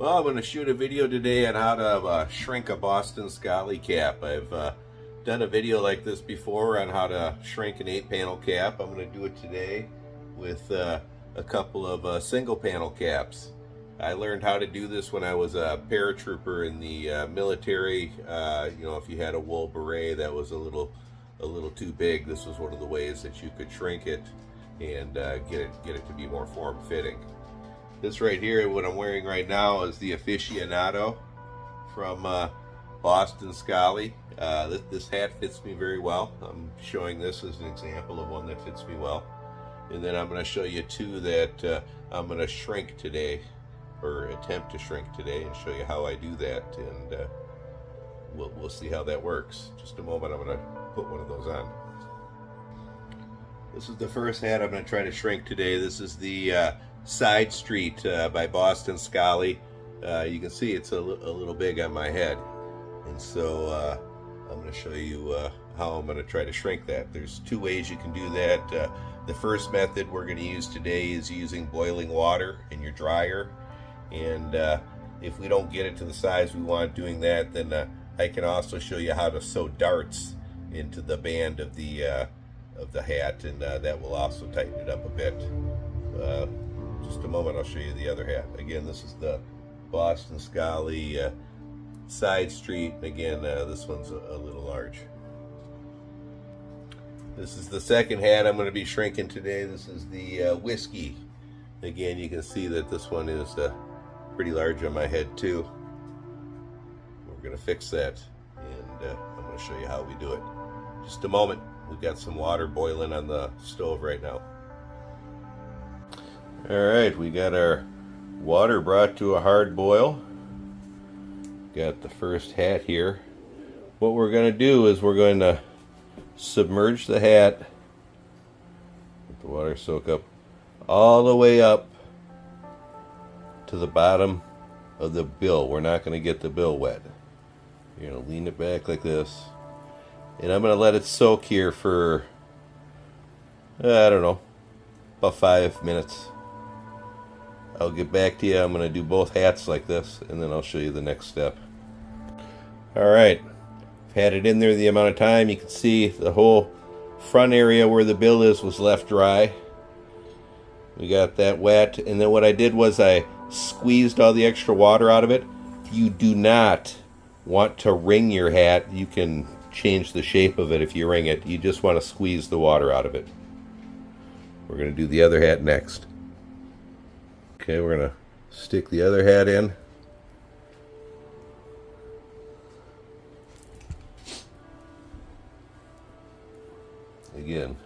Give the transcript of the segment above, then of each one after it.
Well, I'm going to shoot a video today on how to shrink a Boston Scally cap. I've done a video like this before on how to shrink an 8-panel cap. I'm going to do it today with a couple of single panel caps. I learned how to do this when I was a paratrooper in the military. You know, if you had a wool beret that was a little too big, this was one of the ways that you could shrink it and get it to be more form-fitting. This right here, what I'm wearing right now, is the Aficionado from Boston Scally. This hat fits me very well. I'm showing this as an example of one that fits me well. And then I'm going to show you two that I'm going to shrink today, or attempt to shrink today, and show you how I do that. And we'll see how that works. Just a moment, I'm going to put one of those on. This is the first hat I'm going to try to shrink today. This is the Side Street by Boston Scally. You can see it's a little big on my head, and so I'm going to show you how I'm going to try to shrink that. There's two ways you can do that. The first method we're going to use today is using boiling water in your dryer, and if we don't get it to the size we want doing that, then I can also show you how to sew darts into the band of the hat, and that will also tighten it up a bit. Just a moment, I'll show you the other hat. Again, this is the Boston Scally Side Street. Again, this one's a little large. This is the second hat I'm going to be shrinking today. This is the Whiskey. Again, you can see that this one is pretty large on my head too. We're going to fix that, and I'm going to show you how we do it. Just a moment. We've got some water boiling on the stove right now. Alright, we got our water brought to a hard boil. Got the first hat here. What we're going to do is we're going to submerge the hat, let the water soak up all the way up to the bottom of the bill. We're not going to get the bill wet. You're going to lean it back like this, and I'm going to let it soak here for, I don't know, about 5 minutes. I'll get back to you. I'm going to do both hats like this, and then I'll show you the next step. Alright, I've had it in there the amount of time. You can see the whole front area where the bill is was left dry. We got that wet, and then what I did was I squeezed all the extra water out of it. If you do not want to wring your hat, you can change the shape of it if you wring it. You just want to squeeze the water out of it. We're going to do the other hat next. Okay, we're going to stick the other hat in. Again,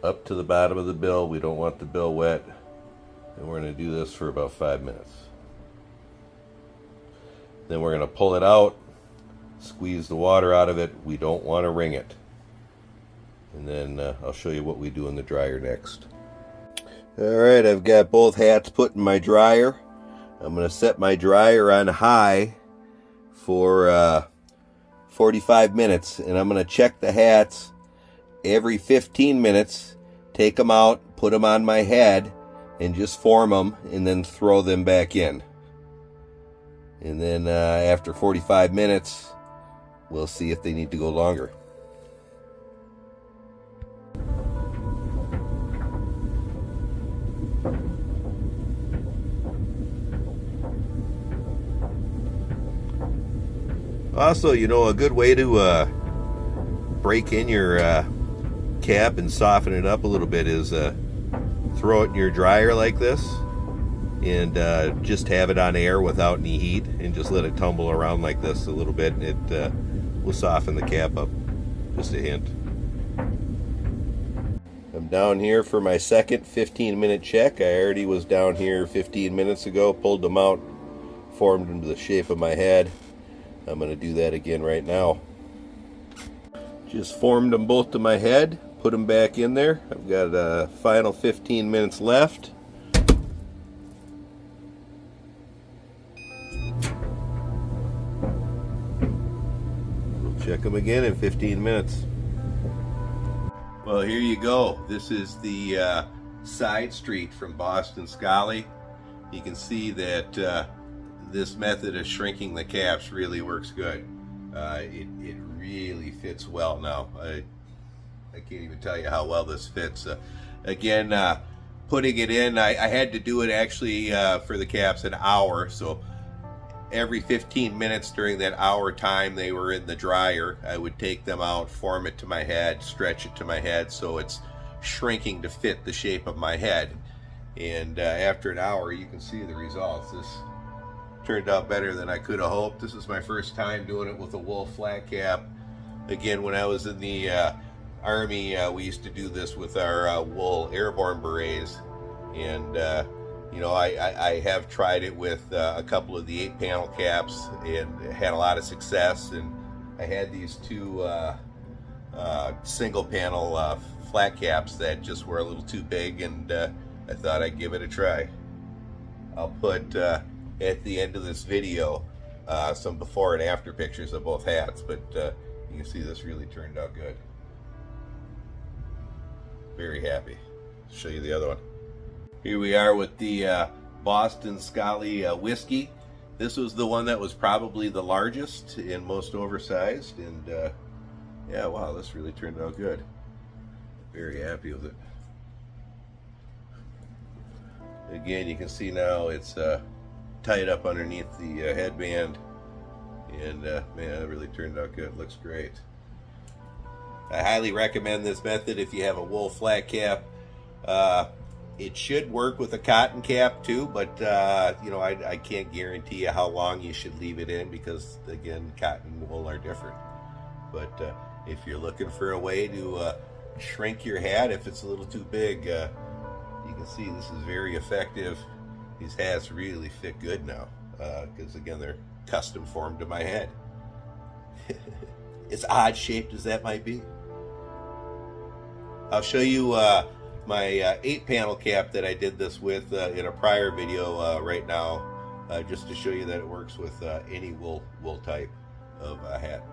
up to the bottom of the bill. We don't want the bill wet. And we're going to do this for about 5 minutes. Then we're going to pull it out, squeeze the water out of it. We don't want to wring it. And then I'll show you what we do in the dryer next. Alright, I've got both hats put in my dryer. I'm going to set my dryer on high for 45 minutes, and I'm going to check the hats every 15 minutes, take them out, put them on my head, and just form them, and then throw them back in. And then after 45 minutes, we'll see if they need to go longer. Also, you know, a good way to break in your cap and soften it up a little bit is throw it in your dryer like this, and just have it on air without any heat, and just let it tumble around like this a little bit, and it will soften the cap up. Just a hint. I'm down here for my second 15-minute check. I already was down here 15 minutes ago, pulled them out, formed them to the shape of my head. I'm going to do that again right now. Just formed them both to my head, put them back in there. I've got a final 15 minutes left. We'll check them again in 15 minutes. Well, here you go. This is the Side Street from Boston Scally. You can see that this method of shrinking the caps really works good. It really fits well now. I can't even tell you how well this fits. Again, putting it in, I had to do it actually for the caps an hour, so every 15 minutes during that hour time they were in the dryer, I would take them out, form it to my head, stretch it to my head so it's shrinking to fit the shape of my head. And after an hour, you can see the results. This turned out better than I could have hoped. This is my first time doing it with a wool flat cap. Again, when I was in the Army, we used to do this with our wool airborne berets. And you know, I have tried it with a couple of the 8-panel caps and had a lot of success. And I had these two single panel flat caps that just were a little too big, and I thought I'd give it a try. I'll put at the end of this video some before and after pictures of both hats, but you can see this really turned out good. Very happy. I'll show you the other one. Here we are with the Boston Scally whiskey. This was the one that was probably the largest and most oversized, and yeah, wow, this really turned out good. Very happy with it. Again, you can see now it's tied up underneath the headband, and man, it really turned out good. Looks great. I highly recommend this method if you have a wool flat cap. It should work with a cotton cap too, but you know, I can't guarantee you how long you should leave it in, because again, cotton and wool are different. But if you're looking for a way to shrink your hat if it's a little too big, you can see this is very effective. These hats really fit good now, because again, they're custom formed to my head. As odd shaped as that might be. I'll show you my 8-panel cap that I did this with in a prior video right now, just to show you that it works with any wool type of hat.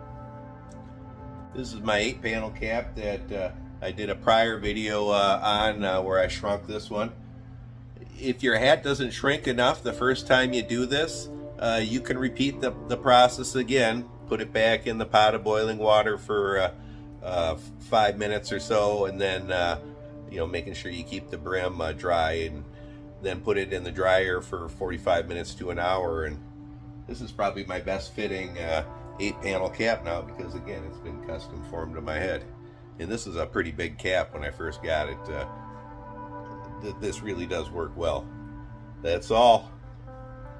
This is my 8-panel cap that I did a prior video on where I shrunk this one. If your hat doesn't shrink enough the first time you do this, you can repeat the process again. Put it back in the pot of boiling water for 5 minutes or so, and then you know, making sure you keep the brim dry, and then put it in the dryer for 45 minutes to an hour. And this is probably my best fitting 8-panel cap now, because again, it's been custom formed to my head. And this is a pretty big cap when I first got it. This really does work well. That's all.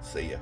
See ya.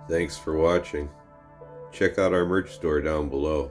Thanks for watching. Check out our merch store down below.